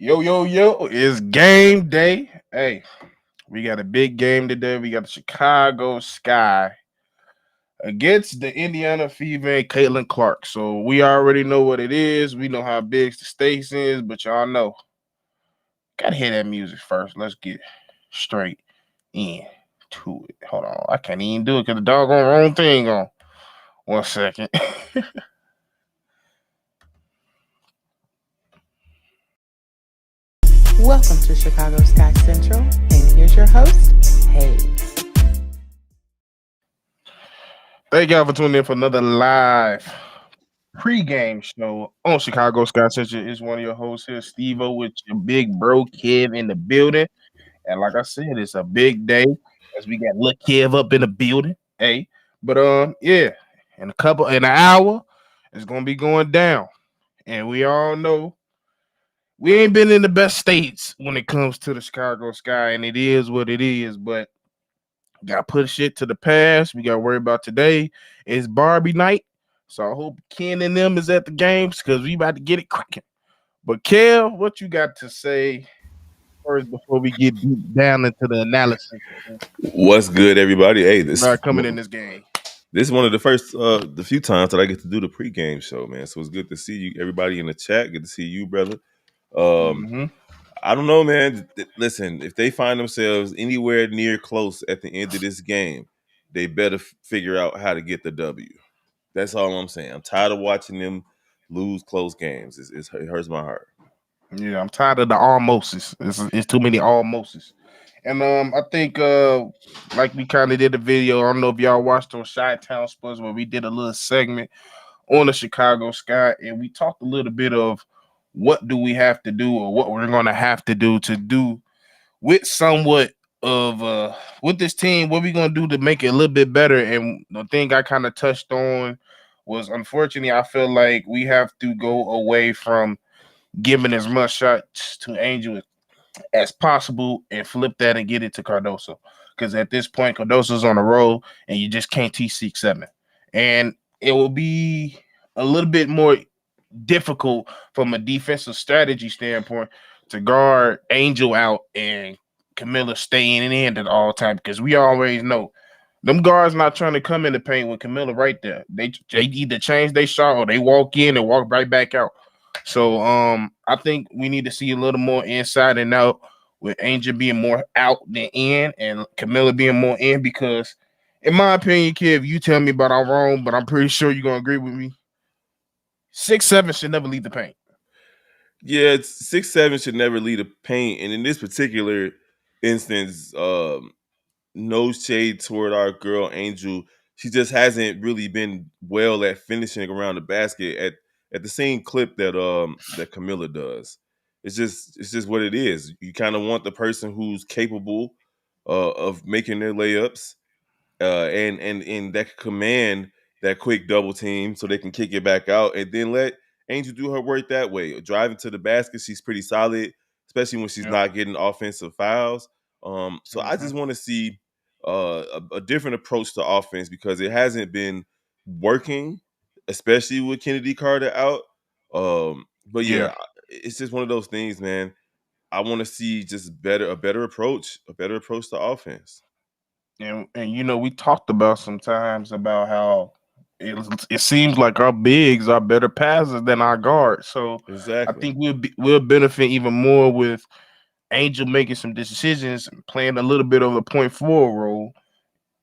Yo, yo, yo, it's game day. Hey, we got a big game today. We got the Chicago Sky against the Indiana Fever and Caitlin Clark. So we already know what it is. We know how big the stakes is, but y'all know. Gotta hear that music first. Let's get straight in to it. Hold on. I can't even do it because the doggone wrong thing on. 1 second. Welcome to Chicago Sky Central, and here's your host, Haize. Thank y'all for tuning in for another live pregame show on Chicago Sky Central. Is one of your hosts here, Stevo, with your big bro Kev in the building. And like I said, it's a big day as we got Lil Kev up in the building. Hey, but yeah, in an hour, it's gonna be going down. And we all know we ain't been in the best states when it comes to the Chicago Sky, and it is what it is, but got put shit to the past. We got to worry about today. It's Barbie night. So I hope Ken and them is at the games because we about to get it cracking. But Kev, what you got to say first before we get deep down into the analysis What's good, everybody? Hey, this about coming in this game? this is one of the few times that I get to do the pregame show, man. So it's good to see you, everybody in the chat. Good to see you, brother. Mm-hmm. I don't know, man. Listen, if they find themselves anywhere near close at the end of this game, they better figure out how to get the W. That's all I'm saying. I'm tired of watching them lose close games. It hurts my heart. Yeah, I'm tired of the almostes. It's too many almostes. And I think like we kind of did a video. I don't know if y'all watched on Chi-Town Sports where we did a little segment on the Chicago Sky, and we talked a little bit of what do we have to do or what we're gonna have to do with somewhat of with this team, what we gonna do to make it a little bit better. And the thing I kind of touched on was unfortunately I feel like we have to go away from giving as much shots to Angel as possible and flip that and get it to Cardoso. Because at this point, Cardoso's on a roll and you just can't teach 6-7. And it will be a little bit more difficult from a defensive strategy standpoint to guard Angel out and Camilla staying in at all time because we always know them guards not trying to come in the paint with Camilla right there. They either change their shot or they walk in and walk right back out. So I think we need to see a little more inside and out with Angel being more out than in and Camilla being more in because in my opinion, kid, you tell me about I'm wrong, but I'm pretty sure you're gonna agree with me. 6-7 should never leave the paint. Yeah, 6-7 should never lead a paint, and in this particular instance, no shade toward our girl Angel. She just hasn't really been well at finishing around the basket at the same clip that Camilla does. It's just what it is. You kind of want the person who's capable of making their layups and that can command that quick double team so they can kick it back out and then let Angel do her work that way. Driving to the basket, she's pretty solid, especially when she's not getting offensive fouls. So I just want to see a different approach to offense because it hasn't been working, especially with Kennedy Carter out. But yeah, it's just one of those things, man. I want to see just a better approach to offense. And you know we talked about sometimes about how it seems like our bigs are better passers than our guards. So I Exactly. think we'll benefit even more with Angel making some decisions, playing a little bit of a point forward role,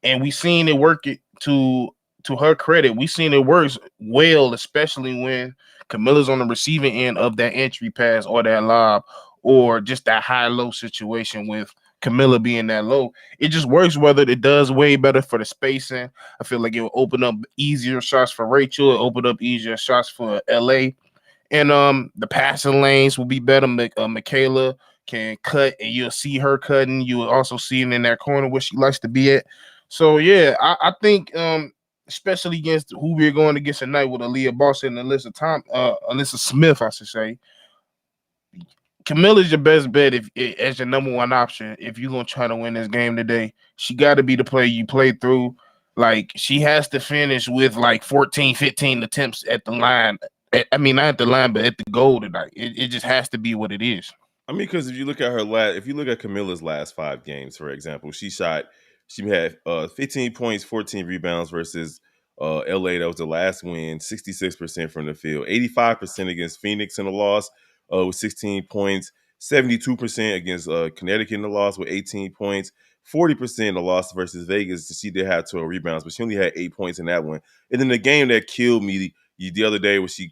and we seen it work it to her credit. We seen it works well, especially when Camilla's on the receiving end of that entry pass or that lob or just that high low situation with Camilla being that low. It just works whether it does way better for the spacing. I feel like it will open up easier shots for Rachel, it open up easier shots for LA. And the passing lanes will be better. Michaela can cut, and you'll see her cutting. You will also see it in that corner where she likes to be at. So yeah, I think especially against who we're going against tonight with Aaliyah Boston and Alyssa Smith, I should say. Camilla's your best bet if as your number one option if you're gonna try to win this game today. She got to be the player you play through. Like she has to finish with like 14, 15 attempts at the line. I mean, not at the line, but at the goal tonight. It just has to be what it is. I mean, because if you look at Camilla's last 5 games, for example, she had 15 points, 14 rebounds versus LA. That was the last win, 66% from the field, 85% against Phoenix in the loss with 16 points, 72% against Connecticut in the loss with 18 points, 40% in the loss versus Vegas. She did have 12 rebounds, but she only had 8 points in that one. And then the game that killed me the other day was she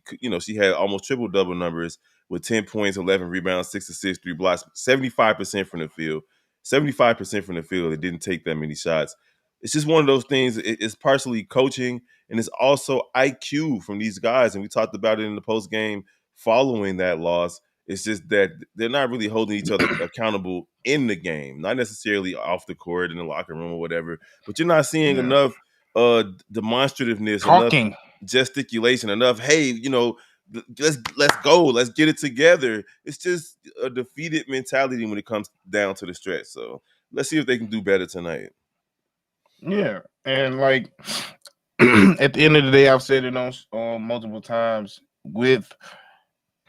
had almost triple double numbers with 10 points, 11 rebounds, 6 assists, 3 blocks, 75% from the field. 75% from the field. It didn't take that many shots. It's just one of those things. It's partially coaching and it's also IQ from these guys. And we talked about it in the post game following that loss. It's just that they're not really holding each other accountable in the game, not necessarily off the court in the locker room or whatever. But you're not seeing Yeah. enough demonstrativeness, enough Talking. gesticulation, enough. Hey, let's go, let's get it together. It's just a defeated mentality when it comes down to the stretch. So let's see if they can do better tonight. Yeah, and like at the end of the day, I've said it on multiple times.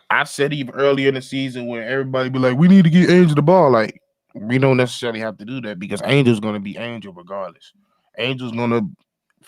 I've said even earlier in the season where everybody be like, "We need to get Angel the ball." Like we don't necessarily have to do that because Angel's going to be Angel regardless. Angel's going to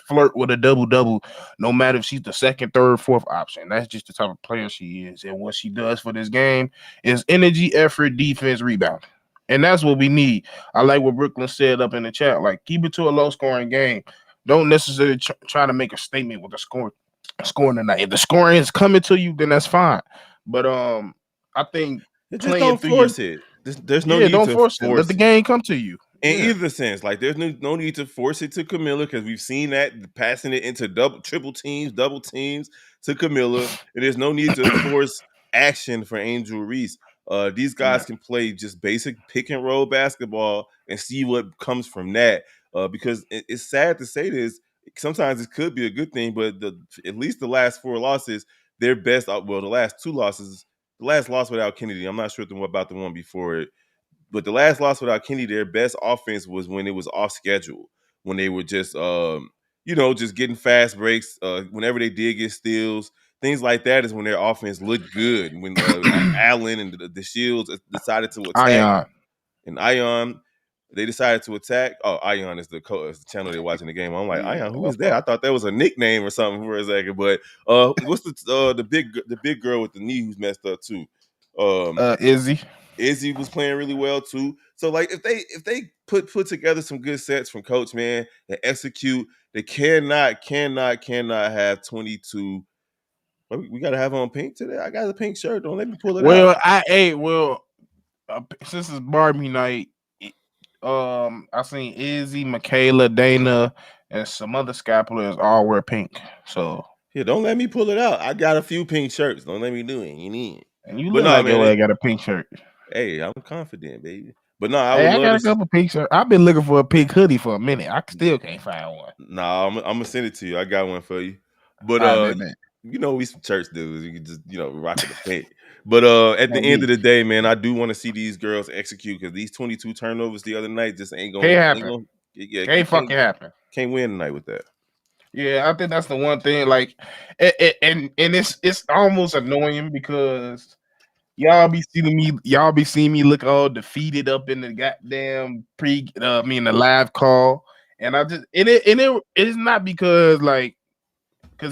flirt with a double-double, no matter if she's the second, third, fourth option. That's just the type of player she is. And what she does for this game is energy, effort, defense, rebound. And that's what we need. I like what Brooklyn said up in the chat. Like, keep it to a low-scoring game. Don't necessarily try to make a statement with the scoring tonight. If the scoring is coming to you, then that's fine. But I think just don't force it. There's no need don't to force it. Let the game come to you. In either sense, like there's no need to force it to Camilla because we've seen that passing it into triple teams, double teams to Camilla, and there's no need to force action for Angel Reese. These guys can play just basic pick and roll basketball and see what comes from that. Because it's sad to say this, sometimes it could be a good thing, but at least the last 4 losses, their best. Well, the last 2 losses, the last loss without Kennedy, I'm not sure about the one before it. But the last loss without Kenny, their best offense was when it was off schedule, when they were just, just getting fast breaks. Whenever they did get steals, things like that is when their offense looked good. When Allen and the Shields decided to attack, and Ion, they decided to attack. Oh, Ion is the channel they're watching the game. I'm like, Ion, who is that? I thought that was a nickname or something for a second. But what's the big girl with the knee who's messed up too? Izzy. Izzy was playing really well too. So like if they put together some good sets from coach, man, and execute, they cannot have 22. We gotta have on pink today. I got a pink shirt. Don't let me pull it out. Since it's Barbie night, I seen Izzy, Michaela, Dana, and some other Sky players all wear pink. So yeah, don't let me pull it out. I got a few pink shirts. Don't let me do it. You need it. And you look like I got a pink shirt. Hey, I'm confident, baby. But no, I got a couple pink shirts. I've been looking for a pink hoodie for a minute. I still can't find one. Nah, I'm gonna send it to you. I got one for you. But we some church dudes. You can just rock the pink. But at the end of the day, man, I do want to see these girls execute because these 22 turnovers the other night just ain't gonna happen. Can't fucking happen. Can't win tonight with that. Yeah, I think that's the one thing. Like, and it's almost annoying because y'all be seeing me look all defeated up in the goddamn the live call, and I just it's not because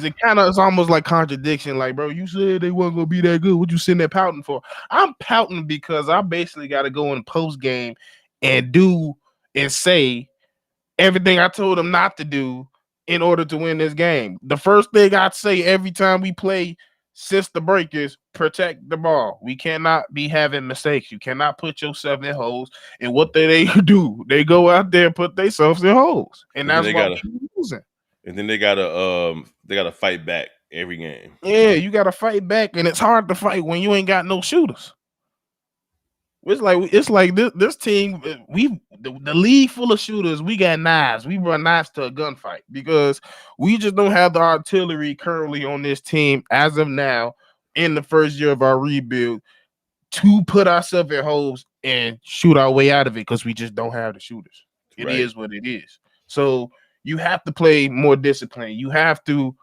it kind of it's almost like contradiction. Like, bro, you said they weren't gonna be that good. What you sitting there pouting for? I'm pouting because I basically got to go in post game and do and say everything I told them not to do in order to win this game. The first thing I'd say every time we play since the break is protect the ball. We cannot be having mistakes. You cannot put yourself in holes. And what they do, they go out there and put themselves in holes. And that's why we're losing. And then they gotta fight back every game. Yeah, you gotta fight back, and it's hard to fight when you ain't got no shooters. It's like this team. The league full of shooters. We got knives. We run knives to a gunfight because we just don't have the artillery currently on this team as of now in the first year of our rebuild to put ourselves in holes and shoot our way out of it because we just don't have the shooters. It is what it is. So you have to play more discipline. You have to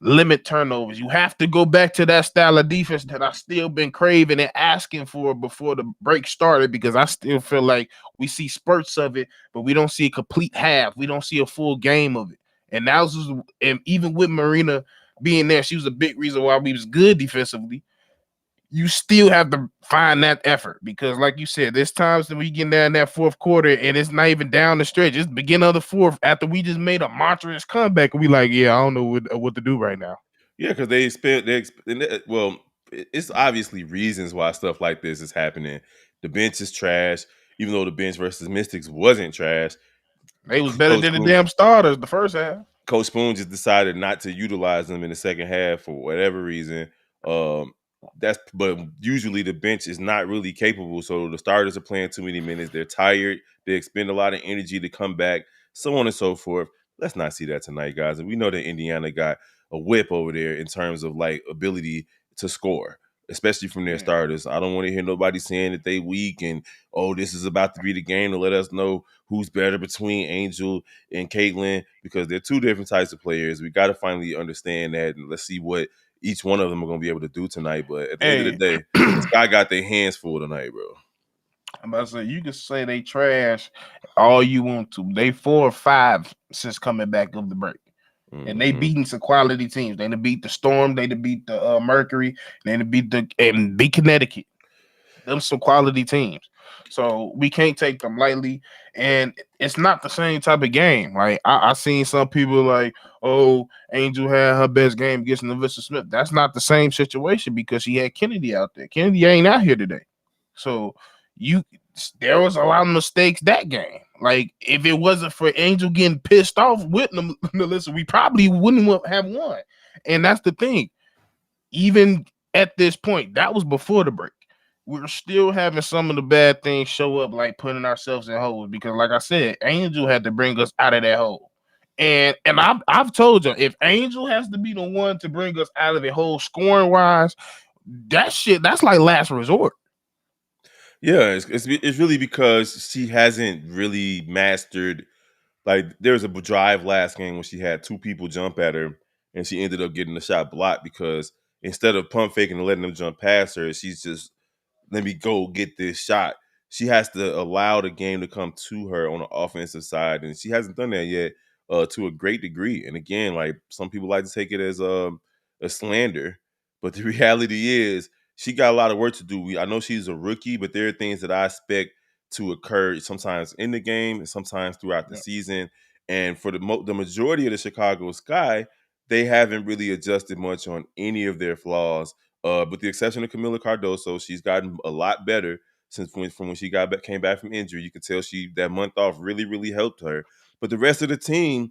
limit turnovers. You have to go back to that style of defense that I still been craving and asking for before the break started, because I still feel like we see spurts of it, but we don't see a complete half. We don't see a full game of it. And that was, and even with Marina being there, she was a big reason why we was good defensively. You still have to find that effort, because, like you said, there's times that we get down in that fourth quarter and it's not even down the stretch. It's the beginning of the fourth after we just made a monstrous comeback, and we like, yeah, I don't know what to do right now. Yeah, because well, it's obviously reasons why stuff like this is happening. The bench is trash, even though the bench versus Mystics wasn't trash. They was better Coach than the Spoon, damn starters the first half. Coach Spoon just decided not to utilize them in the second half for whatever reason. Um, but usually the bench is not really capable. So the starters are playing too many minutes. They're tired. They expend a lot of energy to come back, so on and so forth. Let's not see that tonight, guys. And we know that Indiana got a whip over there in terms of like ability to score, especially from their starters. I don't want to hear nobody saying that they weak and, oh, this is about to be the game to let us know who's better between Angel and Caitlin, because they're two different types of players. We got to finally understand that, and let's see what each one of them are going to be able to do tonight. But at the end of the Hey, day, the Sky got their hands full tonight, bro. I'm about to say, you can say they trash all you want to. They 4 or 5 since coming back of the break. And they Mm-hmm. beating some quality teams. They done beat the Storm. They done beat the Mercury. They done beat Connecticut. Them some quality teams. So we can't take them lightly. And it's not the same type of game. Like I seen some people like, oh, Angel had her best game against Nevista Smith. That's not the same situation, because she had Kennedy out there. Kennedy ain't out here today. So there was a lot of mistakes that game. Like, if it wasn't for Angel getting pissed off with Melissa, we probably wouldn't have won. And that's the thing. Even at this point, that was before the break. We're still having some of the bad things show up, like putting ourselves in holes. Because, like I said, Angel had to bring us out of that hole. And I've told you, if Angel has to be the one to bring us out of the hole scoring wise, that's like last resort. Yeah, it's really because she hasn't really mastered. Like, there was a drive last game when she had two people jump at her, and she ended up getting the shot blocked because instead of pump faking and letting them jump past her, she's just, let me go get this shot. She has to allow the game to come to her on the offensive side, and she hasn't done that yet to a great degree. And again, like, some people like to take it as a slander, but the reality is she got a lot of work to do. I know she's a rookie, but there are things that I expect to occur sometimes in the game and sometimes throughout the season. And for the majority of the Chicago Sky, they haven't really adjusted much on any of their flaws. With the exception of Camila Cardoso, she's gotten a lot better from when she came back from injury. You can tell that month off really, really helped her. But the rest of the team,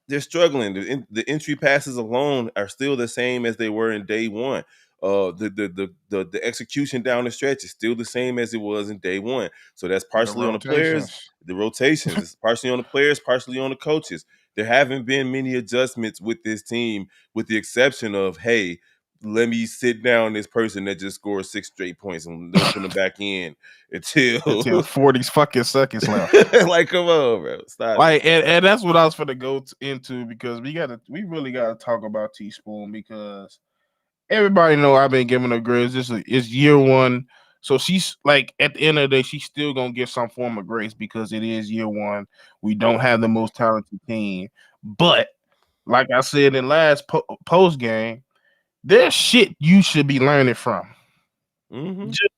they're struggling. The entry passes alone are still the same as they were in day one. The execution down the stretch is still the same as it was in day one. So that's The partially on the players. rotations. The rotations is partially on the players, partially on the coaches. There haven't been many adjustments with this team, with the exception of, hey, let me sit down this person that just scored 6 straight points and don't put them back in Until until 40 fucking seconds left. like, come on, bro, stop Like, it. and that's what I was gonna go into, because we really gotta talk about Teaspoon, because everybody know I've been giving her grace. It's year one, so she's like, at the end of the day, she's still gonna get some form of grace because it is year one. We don't have the most talented team, but like I said in last post game, there's shit you should be learning from. Mm-hmm. Just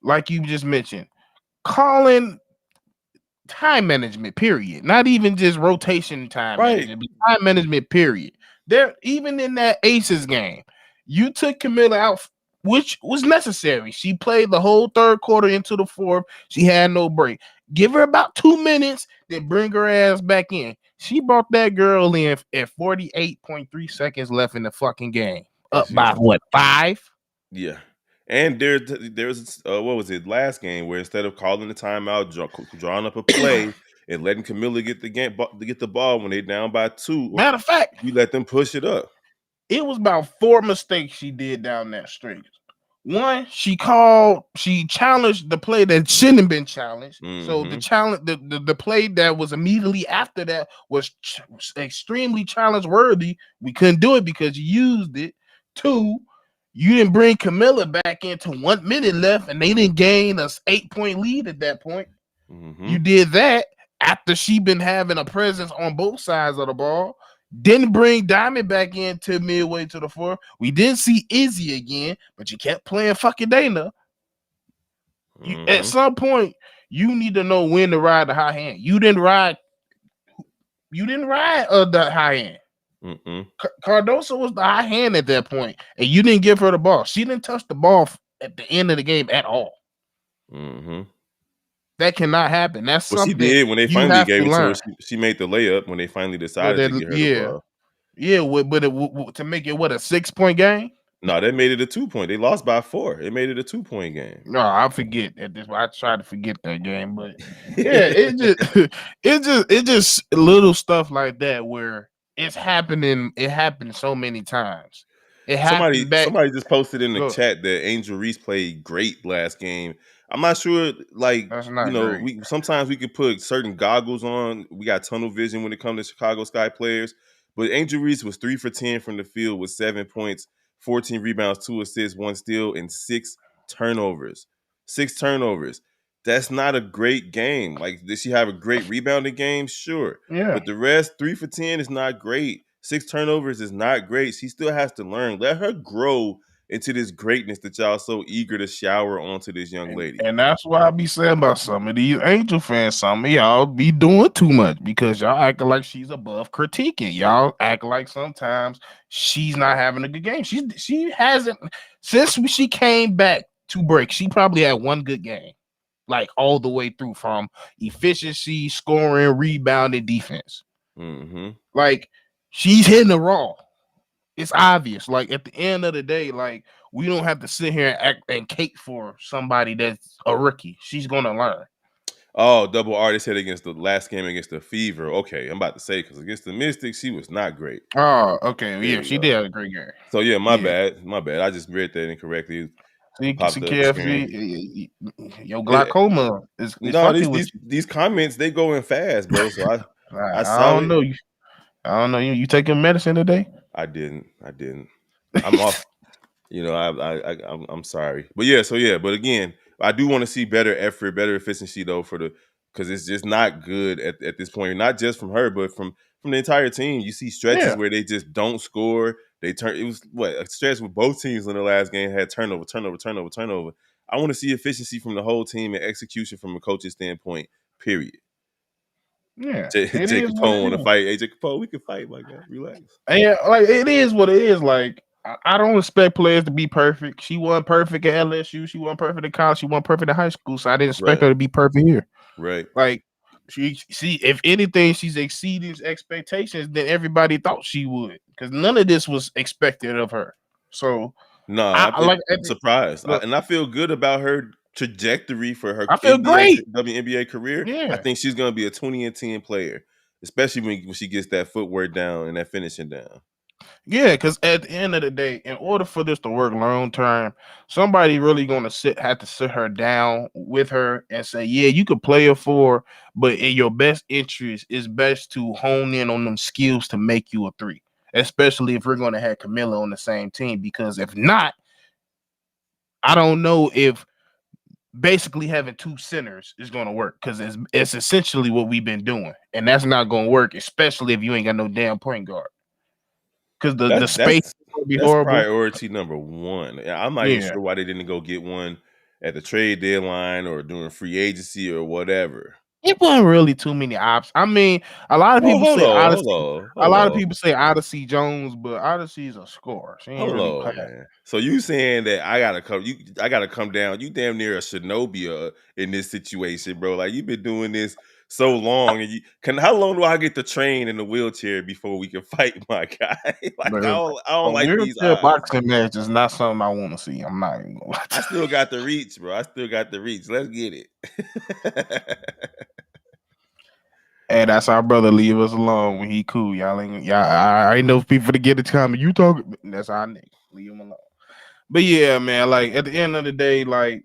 like you just mentioned, calling time management, period. Not even just rotation time Right. management, but time management, period. There, even in that Aces game, you took Camilla out, which was necessary. She played the whole third quarter into the fourth. She had no break. Give her about 2 minutes, then bring her ass back in. She brought that girl in at 48.3 seconds left in the fucking game. And Up she by was, what, 5? yeah. And there's what was it, last game, where instead of calling the timeout, drawing up a play and letting Camilla get the ball when they down by 2, Matter of fact, you let them push it up. it was about 4 mistakes she did down that stretch. One, she challenged the play that shouldn't have been challenged. So the challenge, the play that was immediately after that was extremely challenge worthy. We couldn't do it because you used it. Two, you didn't bring Camilla back into 1 minute left, and they didn't gain us 8-point lead at that point. You did that after she been having a presence on both sides of the ball. Didn't bring Diamond back into midway to the fourth. We didn't see Izzy again, but you kept playing fucking Dana. At some point, you need to know when to ride the high hand. You didn't ride the high hand. Cardoso was the high hand at that point, and you didn't give her the ball. She didn't touch the ball at the end of the game at all. That cannot happen. That's Well, she something did when they you finally have gave to it to her. learn. She made the layup when they finally decided to get her the ball. Yeah, but to make it a 6-point game? No, they made it a 2-point. They lost by 4. It made it a 2-point game. No, I forget at this. I try to forget that game, but yeah, it's just little stuff like that where it's happening. It happened so many times. It happened back. Somebody just posted in the chat that Angel Reese played great last game. I'm not sure, like, That's not great. we sometimes we could put certain goggles on. We got tunnel vision when it comes to Chicago Sky players. But Angel Reese was 3 for 10 from the field with 7 points, 14 rebounds, 2 assists, 1 steal, and 6 turnovers. 6 turnovers. That's not a great game. Like, did she have a great rebounding game? Sure. Yeah. But the rest, 3 for 10 is not great. 6 turnovers is not great. She still has to learn. Let her grow into this greatness that y'all so eager to shower onto this young lady. And that's why I be saying about some of these Angel fans, some of y'all be doing too much because y'all acting like she's above critiquing. Y'all act like sometimes she's not having a good game. She hasn't since she came back to break. She probably had one good game, like all the way through from efficiency, scoring, rebounding, defense. Like she's hitting the raw. It's obvious. Like at the end of the day, like we don't have to sit here and act and cake for somebody that's a rookie. She's gonna learn. Oh, double R. They said against the last game against the Fever. Okay, I'm about to say because against the Mystics, she was not great. Oh, okay. Yeah, she did have a great game. So yeah, my bad. I just read that incorrectly. KFC, your glaucoma is no. These comments they going fast, bro. So I don't know. I don't know. You taking medicine today? I didn't. I'm off. I'm sorry, but yeah. So yeah, but again, I do want to see better effort, better efficiency though because it's just not good at this point. Not just from her, but from the entire team. You see stretches where they just don't score. They turn. It was a stretch with both teams in the last game had turnover. I want to see efficiency from the whole team and execution from a coach's standpoint. Period. Yeah, Jacob Poe want to fight. Hey, Jacob Poe, we can fight, my guy. Relax. Yeah, like it is what it is. Like I don't expect players to be perfect. She wasn't perfect at LSU. She wasn't perfect at college. She wasn't perfect at high school. So I didn't expect her to be perfect here. Right. Like if anything, she's exceeding expectations than everybody thought she would. Because none of this was expected of her. So no, I'm surprised, and I feel good about her trajectory for her WNBA career. Yeah. I think she's going to be a 20-10 player, especially when she gets that footwork down and that finishing down. Yeah, because at the end of the day, in order for this to work long term, somebody really going to have to sit her down with her and say, yeah, you could play her for, but in your best interest, it's best to hone in on them skills to make you a 3, especially if we're going to have Camilla on the same team. Because if not, I don't know if basically having 2 centers is going to work because it's essentially what we've been doing, and that's not going to work, especially if you ain't got no damn point guard. Because the space would be horrible. Priority number 1. I'm not even sure why they didn't go get one at the trade deadline or during free agency or whatever. It wasn't really too many options. I mean, a lot of people say Odyssey. A lot of people say Odyssey Jones, but Odyssey's a scorer. She ain't really playing. Man. So you saying that I gotta come down? You damn near a Shinobi in this situation, bro. Like you've been doing this so long, and how long do I get to train in the wheelchair before we can fight, my guy? Like I don't like these boxing match is not something I want to see. I'm not even gonna lie. I still got the reach, bro. Let's get it. Hey, that's our brother. Leave us alone when he cool. Y'all ain't know people to get the comment. You talking? That's our nigga. Leave him alone. But yeah, man, like at the end of the day, like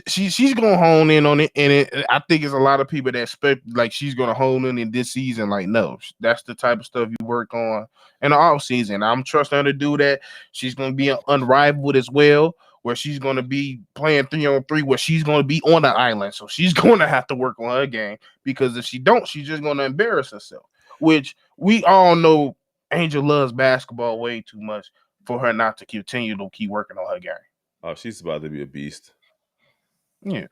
she's gonna hone in on it, and I think it's a lot of people that expect like she's gonna hone in this season. Like, no, that's the type of stuff you work on in the off season. I'm trusting her to do that. She's gonna be unrivaled as well, where she's gonna be playing 3-on-3, where she's gonna be on the island. So she's gonna have to work on her game because if she don't, she's just gonna embarrass herself. Which we all know, Angel loves basketball way too much for her not to continue to keep working on her game. Oh, she's about to be a beast. Yeah.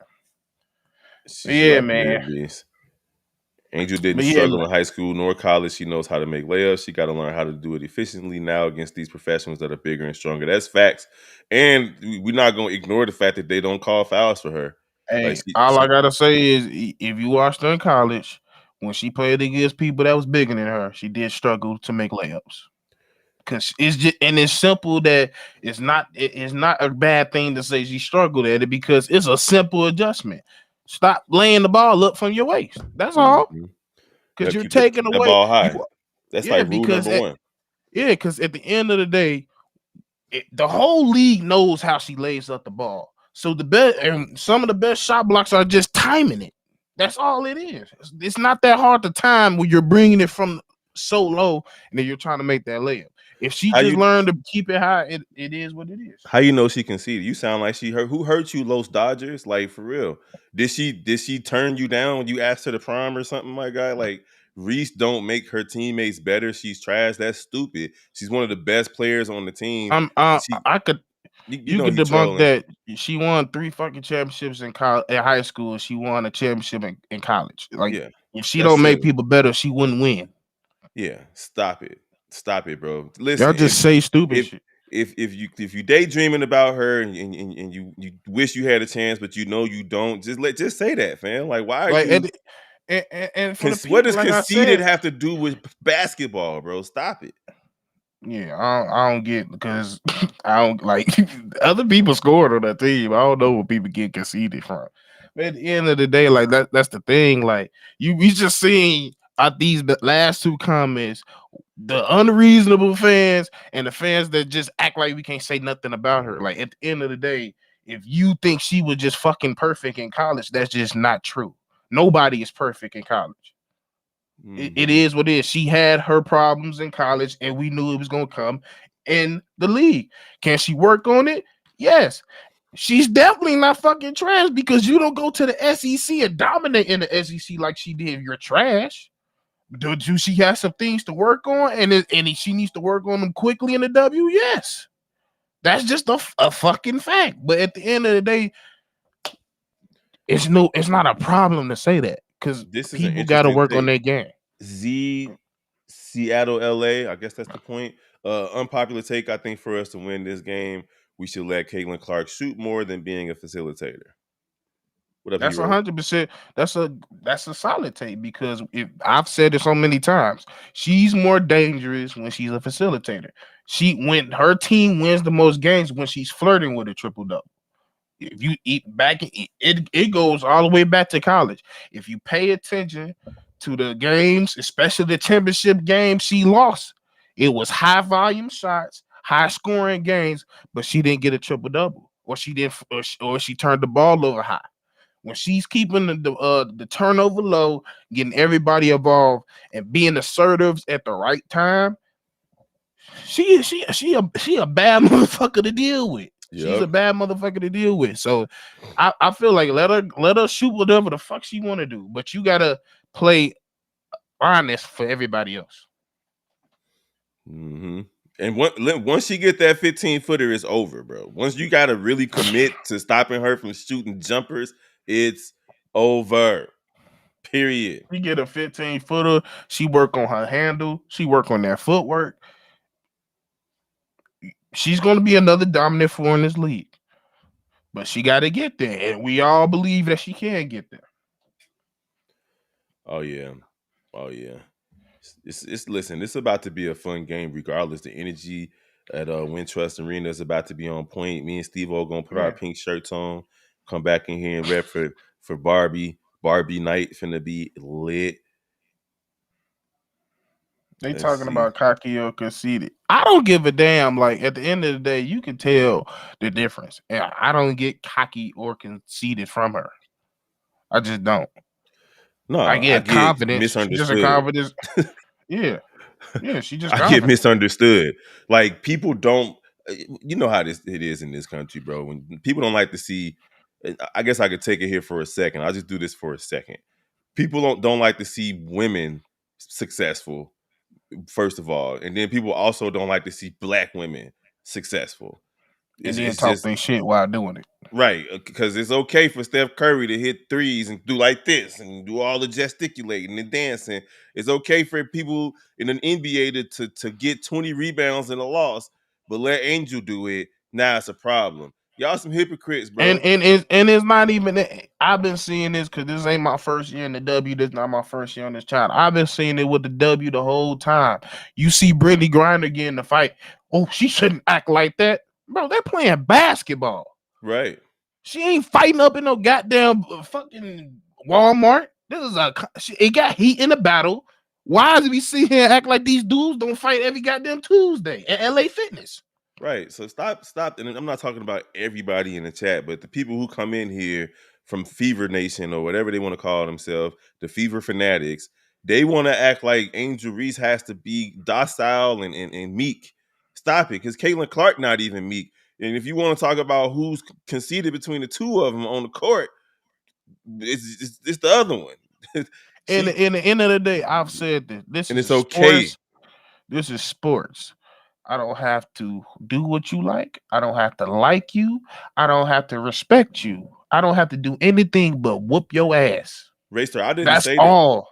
She's Yeah, about to be a man. beast. Angel didn't But yeah, struggle in high school nor college. She knows how to make layups. She got to learn how to do it efficiently now against these professionals that are bigger and stronger. That's facts. And we're not going to ignore the fact that they don't call fouls for her. Like hey, all I gotta say is, if you watched her in college, when she played against people that was bigger than her, she did struggle to make layups. Cause it's just and it's simple that it's not a bad thing to say she struggled at it because it's a simple adjustment. Stop laying the ball up from your waist. That's all. mm-hmm. Because you're Keep taking that away ball you. high. That's Yeah, like rule because number one. because at the end of the day, the whole league knows how she lays up the ball. So the best and some of the best shot blocks are just timing it. That's all it is. It's not that hard to time when you're bringing it from so low and then you're trying to make that layup. If she How just you learned to keep it high, it is what it is. how you know she conceded? You sound like she hurt. Who hurt you, Los Dodgers? Like for real? Did she turn you down when you asked her to prom or something, my guy? Like Reese don't make her teammates better. She's trash. That's stupid. She's one of the best players on the team. She, I could you you know, could he debunk trolling. that she won 3 fucking championships in college, in high school, and she won a championship in college. Like Yeah, if she that's don't make silly. people better, she wouldn't win. Yeah, stop it, bro. Y'all Listen, just say stupid if shit. if you daydreaming about her and you wish you had a chance, but you know you don't, just say that, fam. Like, why are Like you? and for the What people, does like I conceited said, have to do with basketball, bro? Stop it. yeah, I don't get because I don't like other people scored on that team. I don't know where people get conceded from. But at the end of the day, like that's the thing. Like we just seen at these last two comments, the unreasonable fans and the fans that just act like we can't say nothing about her. Like at the end of the day, if you think she was just fucking perfect in college, that's just not true. Nobody is perfect in college. It Mm-hmm. is what it is. She had her problems in college, and we knew it was gonna come in the league. Can she work on it? Yes. She's definitely not fucking trash because you don't go to the SEC and dominate in the SEC like she did. You're trash. Do she have some things to work on, and she needs to work on them quickly in the W? Yes, that's just a fucking fact. But at the end of the day, it's not a problem to say that because This is an people got to interesting work on take. their game. Z Seattle, LA. I guess that's the point. Unpopular take. I think for us to win this game, we should let Caitlin Clark shoot more than being a facilitator. What up, That's hero? 100%. That's a solid take because if I've said it so many times, she's more dangerous when she's a facilitator. When her team wins the most games when she's flirting with a triple double. If you eat back, it goes all the way back to college. If you pay attention to the games, especially the championship game she lost, it was high volume shots, high scoring games, but she didn't get a triple double, or she didn't, or she turned the ball over high. When she's keeping the turnover low, getting everybody involved, and being assertive at the right time, she a bad motherfucker to deal with. She's a Yep. bad motherfucker to deal with. So I feel like let her shoot whatever the fuck she want to do, but you gotta play honest for everybody else. Mm-hmm. And once she get that 15-footer, it's over, bro. Once you got to really commit to stopping her from shooting jumpers, it's over. Period. She get a 15-footer. She work on her handle. She work on that footwork. She's gonna be another dominant force in this league, but she got to get there, and we all believe that she can get there. Oh yeah. Oh yeah. It's listen, it's about to be a fun game regardless. The energy at Wintrust Arena is about to be on point. Me and Steve are gonna put our Yeah. pink shirts on, come back in here and rep for Barbie. Barbie night finna be lit. They Let's talking see. about cocky or conceited. I don't give a damn. Like at the end of the day, you can tell the difference. And I don't get cocky or conceited from her. I just don't. No, I I get get confidence. She just a misunderstood. confidence. Yeah. Yeah, she just I get confident. misunderstood. Like people don't, you know how this it is in this country, bro. When people don't like to see, I guess I could take it here for a second. I'll just do this for a second. People don't like to see women successful, first of all, and then people also don't like to see black women successful. And then It's talk just their shit while doing it. right, because it's okay for Steph Curry to hit threes and do like this and do all the gesticulating and dancing. It's okay for people in an NBA to get 20 rebounds and a loss, but let Angel do it. Now it's a problem. Y'all some hypocrites, And bro. it's not even that. I've been seeing this because this ain't my first year in the W. This not my first year on this channel. I've been seeing it with the W the whole time. You see Brittany Griner getting the fight. Oh, she shouldn't act like that, bro. They're playing basketball. Right, She ain't fighting up in no goddamn fucking Walmart. This is it got heat in the battle. Why is we sit here and act like these dudes don't fight every goddamn Tuesday at LA Fitness? right. So stop. And I'm not talking about everybody in the chat, but the people who come in here from Fever Nation or whatever they want to call themselves, the Fever Fanatics, they want to act like Angel Reese has to be docile and meek. Stop it, because Caitlin Clark not even meek. And if you want to talk about who's conceded between the two of them on the court, it's the other one. And She in the end of the day, I've said this. This and is it's okay. sports. This is sports. I don't have to do what you like. I don't have to like you. I don't have to respect you. I don't have to do anything but whoop your ass. Racer, I didn't That's say that. all.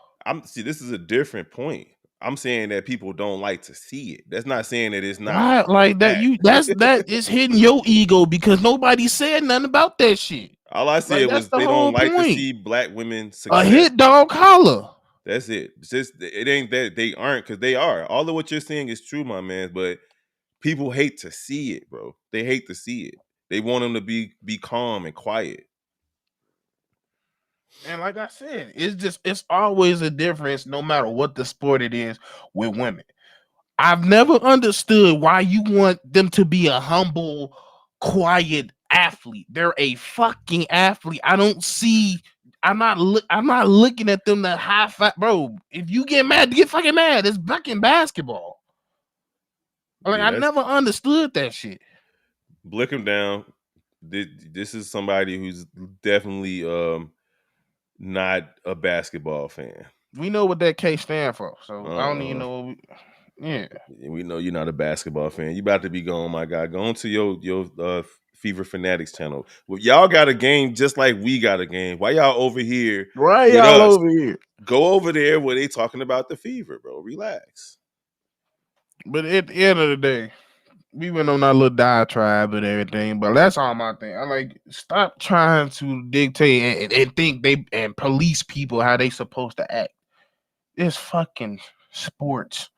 This is a different point. I'm saying that people don't like to see it. That's not saying that it's not Why like that? that. That is hitting your ego because nobody said nothing about that shit. All I Like said that's was the they whole don't like to point. see black women A hit successful. dog holler. That's it. It's just it ain't that they aren't, because they are. All of what you're saying is true, my man. But people hate to see it, bro. They hate to see it. They want them to be calm and quiet. And like I said, it's always a difference no matter what the sport it is with women. I've never understood why you want them to be a humble, quiet athlete. They're a fucking athlete. I don't see. I'm not looking at them that high five, bro. If you get mad, get fucking mad. It's fucking basketball. Like Yeah, I that's never understood that shit. blick him down. This is somebody who's definitely not a basketball fan. We know what that K stand for, so I don't even Uh-uh. know. Yeah, We know you're not a basketball fan. You about to be gone, my guy. Go on to your Fever Fanatics channel. Well, y'all got a game just like we got a game. Why y'all over here right, with y'all us? over here. Go over there where they talking about the Fever, bro. Relax. But at the end of the day, we went on our little diatribe and everything, but that's all my thing. I like stop trying to dictate and think they and police people how they supposed to act. It's fucking sports.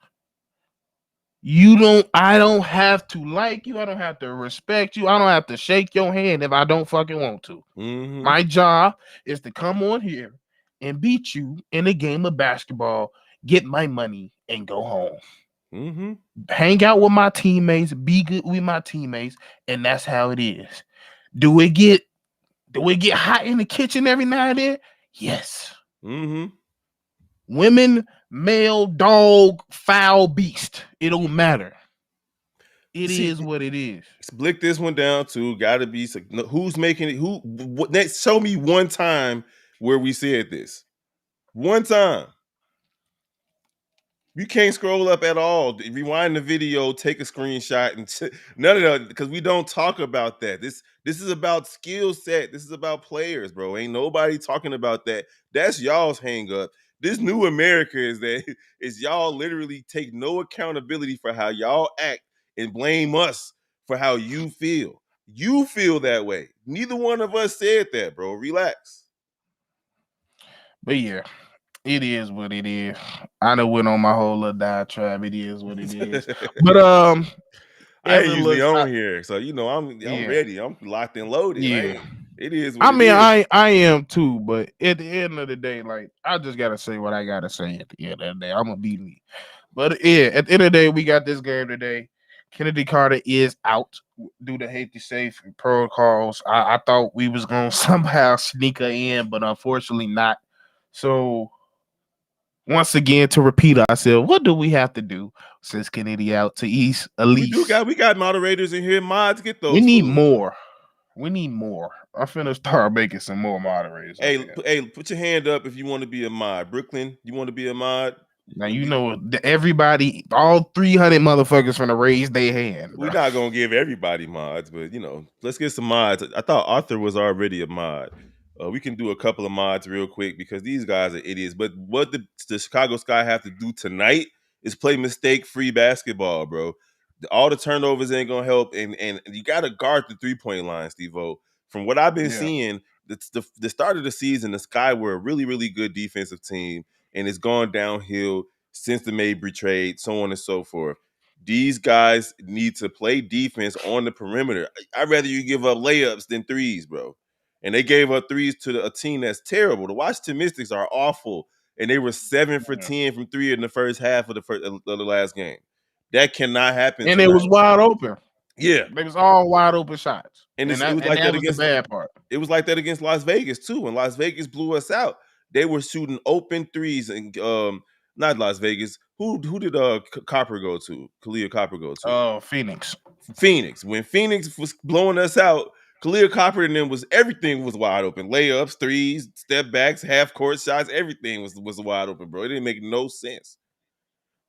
I don't have to like you. I don't have to respect you. I don't have to shake your hand if I don't fucking want to. Mm-hmm. My job is to come on here and beat you in a game of basketball, get my money, and go home. Mm-hmm. Hang out with my teammates, be good with my teammates, and that's how it is. Do it get hot in the kitchen every now and then? Yes. Mm-hmm. Women, male, dog, foul, beast. It don't matter. It is what it is. Blick this one down too. Got to be who's making it. Next? Show me one time where we said this. One time. You can't scroll up at all. Rewind the video, take a screenshot, and none of that, because we don't talk about that. This is about skill set. This is about players, bro. Ain't nobody talking about that. That's y'all's hang up. This new America is y'all literally take no accountability for how y'all act and blame us for how you feel. You feel that way. Neither one of us said that, bro. Relax. But yeah, it is what it is. I done went on my whole little diatribe. It is what it is. But I every ain't usually little on here, so I'm yeah, ready. I'm locked and loaded. yeah. It is what I it mean, is. I am too, but at the end of the day, like I just gotta say what I gotta say at the end of the day. I'm gonna be me. But yeah, at the end of the day, we got this game today. Kennedy Carter is out due to Haize safe protocols. I thought we was gonna somehow sneak her in, but unfortunately not. So once again, to repeat ourselves, what do we have to do since Kennedy out to ease Elise? We got moderators in here. Mods, get We those need fools. more. We need more. I'm finna start making some more moderators up here. Hey, put your hand up if you want to be a mod. Brooklyn, you want to be a mod? Now you know everybody, all 300 motherfuckers finna raise their hand, We're bro. not gonna give everybody mods, but let's get some mods. I thought Arthur was already a mod. We can do a couple of mods real quick because these guys are idiots. But what the Chicago Sky have to do tonight is play mistake-free basketball, bro. All the turnovers ain't gonna help, and you got to guard the 3-point line, Steve-O. From what I've been Yeah. seeing, the start of the season, the Sky were a really, really good defensive team, and it's gone downhill since the Mabry trade, so on and so forth. These guys need to play defense on the perimeter. I'd rather you give up layups than threes, bro. And they gave up threes to a team that's terrible. The Washington Mystics are awful, and they were 7 for 10 from three in the first half of the last game. That cannot happen And it was tonight. wide open. Yeah, They was all wide open shots. and And it that was and like that that was the against bad part. it was like that against Las Vegas too. When Las Vegas blew us out, they were shooting open threes, and not Las Vegas. Who did Copper go to? Kalia Copper go to? Phoenix. Phoenix. When Phoenix was blowing us out, Kalia Copper and them everything was wide open. Layups, threes, step backs, half court shots, everything was wide open, bro. It didn't make no sense.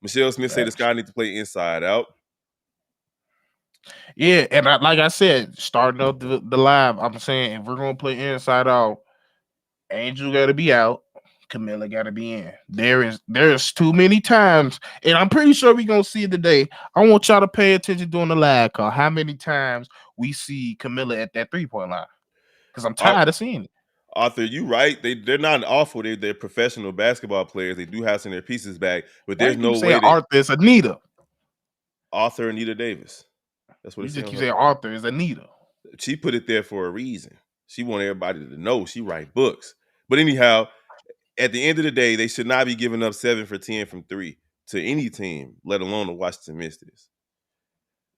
Michelle Smith said the Sky need to play inside out. Yeah, and like I said, starting up the live, I'm saying if we're gonna play inside out, Angel got to be out, Camilla got to be in. There's too many times, and I'm pretty sure we're gonna see it today. I want y'all to pay attention during the live call. How many times we see Camilla at that 3-point line? Because I'm tired of seeing it. Arthur, you right. They're not awful. They're professional basketball players. They do have some of their pieces back, but Why there's you keep no saying way that Arthur? It's Anita. Arthur Anita Davis. That's what You it's just saying. keep saying Arthur is Anita. She put it there for a reason. She wanted everybody to know she write books. But anyhow, at the end of the day, they should not be giving up 7 for 10 from three to any team, let alone the Washington Mystics.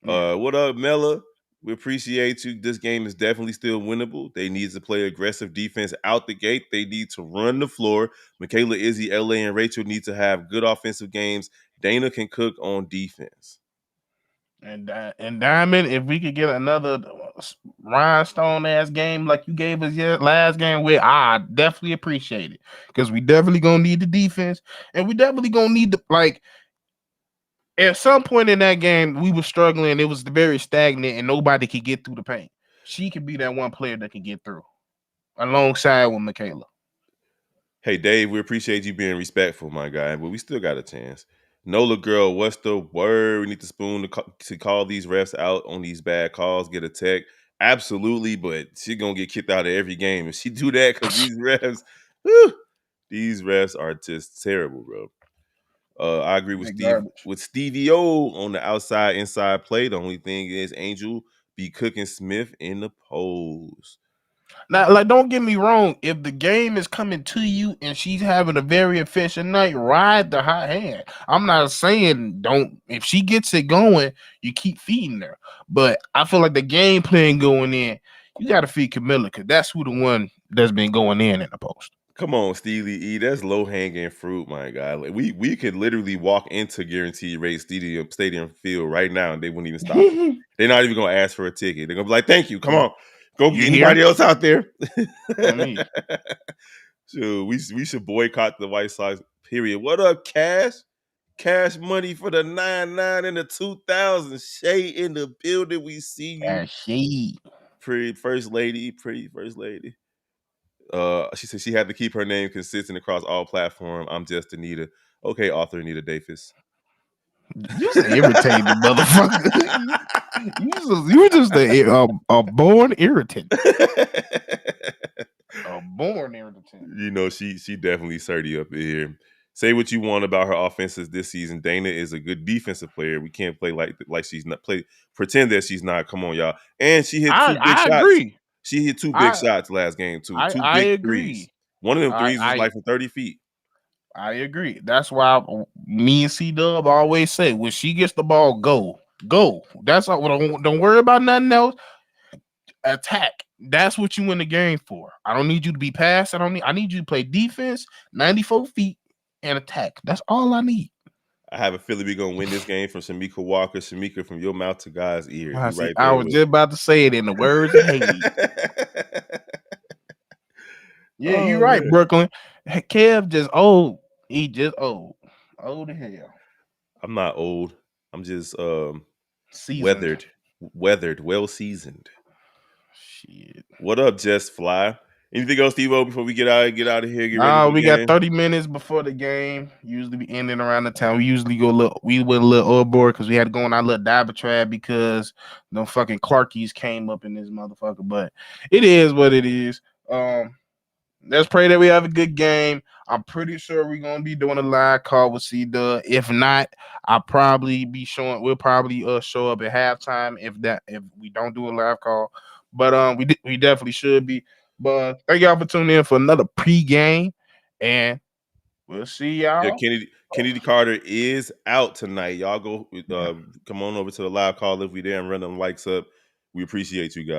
Yeah. What up, Mella? We appreciate you. This game is definitely still winnable. They need to play aggressive defense out the gate. They need to run the floor. Michaela, Izzy, LA, and Rachel need to have good offensive games. Dana can cook on defense. And Diamond, if we could get another rhinestone ass game like you gave us last game with, I definitely appreciate it because we definitely gonna need the defense, and we definitely gonna need the like. At some point in that game, we were struggling. It was very stagnant, and nobody could get through the paint. She could be that one player that can get through, alongside with Michaela. Hey, Dave, we appreciate you being respectful, my guy, but we still got a chance. Nola girl, what's the word? We need to spoon to call these refs out on these bad calls, get a tech. Absolutely, but she going to get kicked out of every game if she do that because these refs are just terrible, bro. I agree with Stevie O on the outside inside play. The only thing is Angel be cooking Smith in the pose. Now, like, don't get me wrong. If the game is coming to you and she's having a very efficient night, ride the hot hand. I'm not saying don't. If she gets it going, you keep feeding her. But I feel like the game plan going in, you got to feed Camilla because that's who the one that's been going in the post. Come on, Steely E. That's low hanging fruit, my guy. Like we could literally walk into Guaranteed Rate Stadium Field right now, and they wouldn't even stop. They're not even gonna ask for a ticket. They're gonna be like, "Thank you. Come on, go get anybody else out there." So we should boycott the White Sox. Period. What up, Cash? Cash money for the 99 and the 2000. Shay in the building. We see you. She Pretty first lady. She said she had to keep her name consistent across all platforms. I'm just Anita. Okay, author Anita Davis. You just irritating the motherfucker. you were just a born irritant. A born irritant. You know, she definitely surdy up in here. Say what you want about her offenses this season. Dana is a good defensive player. We can't play like she's not pretend that she's not. Come on, y'all. And she hit two big shots. Agree. She hit two big shots last game too. Two big agree. threes. One of them threes was like from 30 feet. I agree. That's why me and C Dub always say when she gets the ball, go. That's all. Don't worry about nothing else. Attack. That's what you win the game for. I don't need you to be passed. I need you to play defense, 94 feet, and attack. That's all I need. I have a feeling we're gonna win this game from Shamika Walker. Shamika, from your mouth to God's ear. I You see. right I there was with just about to say it in the words of Haize. Yeah, you Oh right, man. Brooklyn. Kev just old. He just old. Old as hell. I'm not old. I'm just Seasoned. weathered, well seasoned. Shit. What up, Just Fly? Anything else, Stevo, before we get out of here, get ready for the We got game? 30 minutes before the game. Usually we ending around the time. We usually go a little. We went a little overboard because we had to go on our little diatribe because the fucking Clarkies came up in this motherfucker. But it is what it is. Let's pray that we have a good game. I'm pretty sure we're gonna be doing a live call with C Dub. If not, I'll probably be showing. We'll probably show up at halftime if we don't do a live call. But we definitely should be. But thank y'all for tuning in for another pregame, and we'll see Yeah, y'all. Kennedy Carter is out tonight. Y'all go come on over to the live call if we there and run them likes up. We appreciate you guys.